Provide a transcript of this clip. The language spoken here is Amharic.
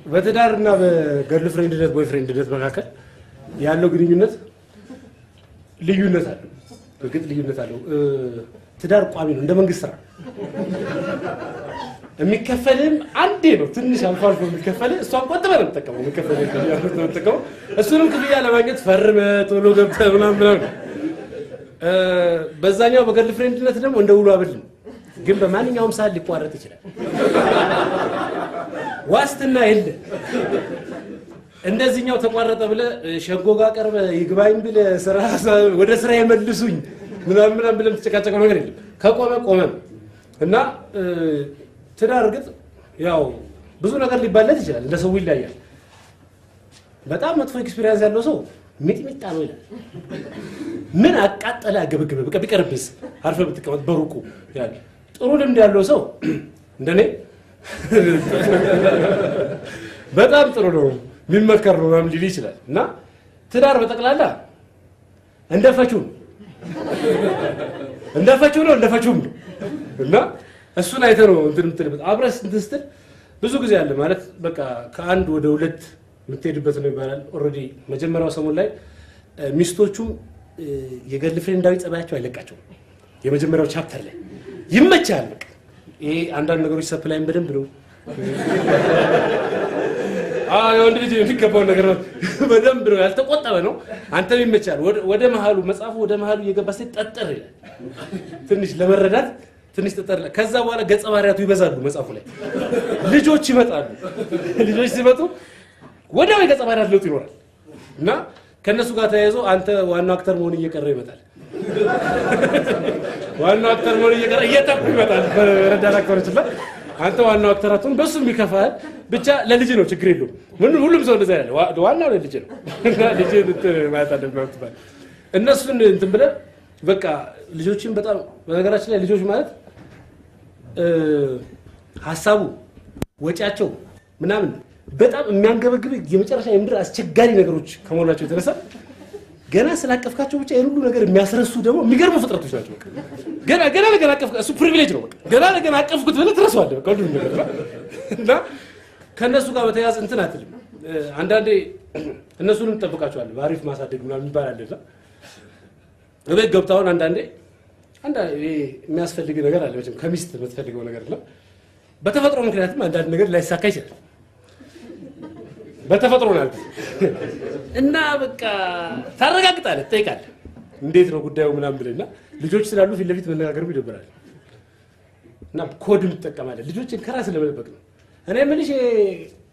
በትዳርና በገርል ፍሬንድነት ቦይ ፍሬንድነት መካከል ያለው ግንኙነት ልዩነት አለው። በግጥ ልዩነት አለው። ትዳር ቋሚ ነው እንደ መንግስት ስራ የሚከፈልም አንዴ ነው ትንሽ አልፎ አልፎ የሚከፈል እሷን ቆጥበህ ነው የምትጠቀመው የሚከፈል ነው የምትጠቀመው እሱንም ክፍያ ለማግኘት ፈርመህ ቶሎ ገብተህ ምናምን በዛኛው በገርል ፍሬንድነት ደግሞ እንደ ውሎ አበል ግን በማንኛውም ሰዓት ሊቋረጥ ይችላል ዋስትና የለ እንደዚህኛው ተቋረጠ ብለህ ሸጎ ጋር ቀርበህ ይግባኝ ብለህ ስራ ወደ ስራ ይመልሱኝ ምናምን ብለህ ተጨቃጨቀው ነገር የለም ከቆመ ቆመ እና ትዳር እርግጥ ያው ብዙ ነገር ሊባለት ይችላል እንደ ሰው ይለያያል በጣም መጥፎ ኤክስፒሪየንስ ያለው ሰው ሚጥሚጣ ነው ይላል ምን አቃጠለ አገበገበ በቃ ቢቀርብስ አርፈ ብትቀመጥ በሩቁ ያለ ጥሩ ልምድ ያለው ሰው እንደኔ በጣም ጥሩ ነው የሚመከር ነው ምናምን ሊል ይችላል እና ትዳር በጠቅላላ እንደፈቹም ነው እና እሱን አይተህ ነው እንትን የምትልበት አብረስ እንትን ስትል ብዙ ጊዜ አለ ማለት በቃ ከአንድ ወደ ሁለት የምትሄድበት ነው ይባላል ኦልሬዲ መጀመሪያው ሰሞን ላይ ሚስቶቹም የገርል ፍሬንዳዊ ጸባያቸው አይለቃቸውም የመጀመሪያው ቻፕተር ላይ ይመቻል በቃ ይሄ አንዳንድ ነገሮች ሰፕላይም በደንብ ነው የወንድ ልጅ የሚገባው ነገር ነው በደንብ ነው ያልተቆጠበ ነው አንተም ይመቻል ወደ መሃሉ መጽሐፉ ወደ መሃሉ እየገባ ሲጠጠር ይላል ትንሽ ለመረዳት ትንሽ ተጠር ከዛ በኋላ ገጸ ባህሪያቱ ይበዛሉ መጽሐፉ ላይ ልጆች ይመጣሉ ልጆች ሲመጡ ወዲያው የገጸ ባህሪያት ለውጥ ይኖራል እና ከነሱ ጋር ተያይዞ አንተ ዋናው አክተር መሆን እየቀረ ይመጣል ዋናው አክተር መሆን እየቀረ እየተኩ ይመጣል በረዳት አክተሮች ላይ አንተ ዋናው አክተራቱን በሱ የሚከፋል ብቻ ለልጅ ነው ችግር የለውም ሁሉም ሰው እንደዛ ያለ ዋናው ለልጅ ነው ልጅ ማለት አደረገው እነሱን እንትን ብለህ በቃ ልጆችን በጣም በነገራችን ላይ ልጆች ማለት ሐሳቡ ወጫቸው ምናምን በጣም የሚያንገበግብ የመጨረሻ የምድር አስቸጋሪ ነገሮች ከመሆናቸው የተነሳ ገና ስላቀፍካቸው ብቻ የሁሉ ነገር የሚያስረሱ ደግሞ የሚገርሙ ፍጥረቶች ናቸው በቃ ገና አቀፍካ እሱ ፕሪቪሌጅ ነው በቃ ገና አቀፍኩት ብለህ ትረሳዋለህ በቃ ሁሉ ነገር እና ከነሱ ጋር በተያያዘ እንትን አትልም አንዳንዴ እነሱንም ተጠብቃቸዋለህ በአሪፍ ማሳደግ ምናምን ይባላል አይደል እቤት ገብታውን አንዳንዴ የሚያስፈልግ ነገር አለ መቼም ከሚስት የምትፈልገው ነገር ነው በተፈጥሮ ምክንያቱም አንዳንድ ነገር ላይሳካ ይችላል በተፈጥሮ ነው እና በቃ ታረጋግጣለህ ትጠይቃለህ እንዴት ነው ጉዳዩ ምናምን ብለና ልጆች ስላሉ ፊት ለፊት መነጋገርም ይደብራል እና ኮድም ትጠቀማለህ ልጆችን ከራስ ለመጠበቅ ነው እኔ ምንሽ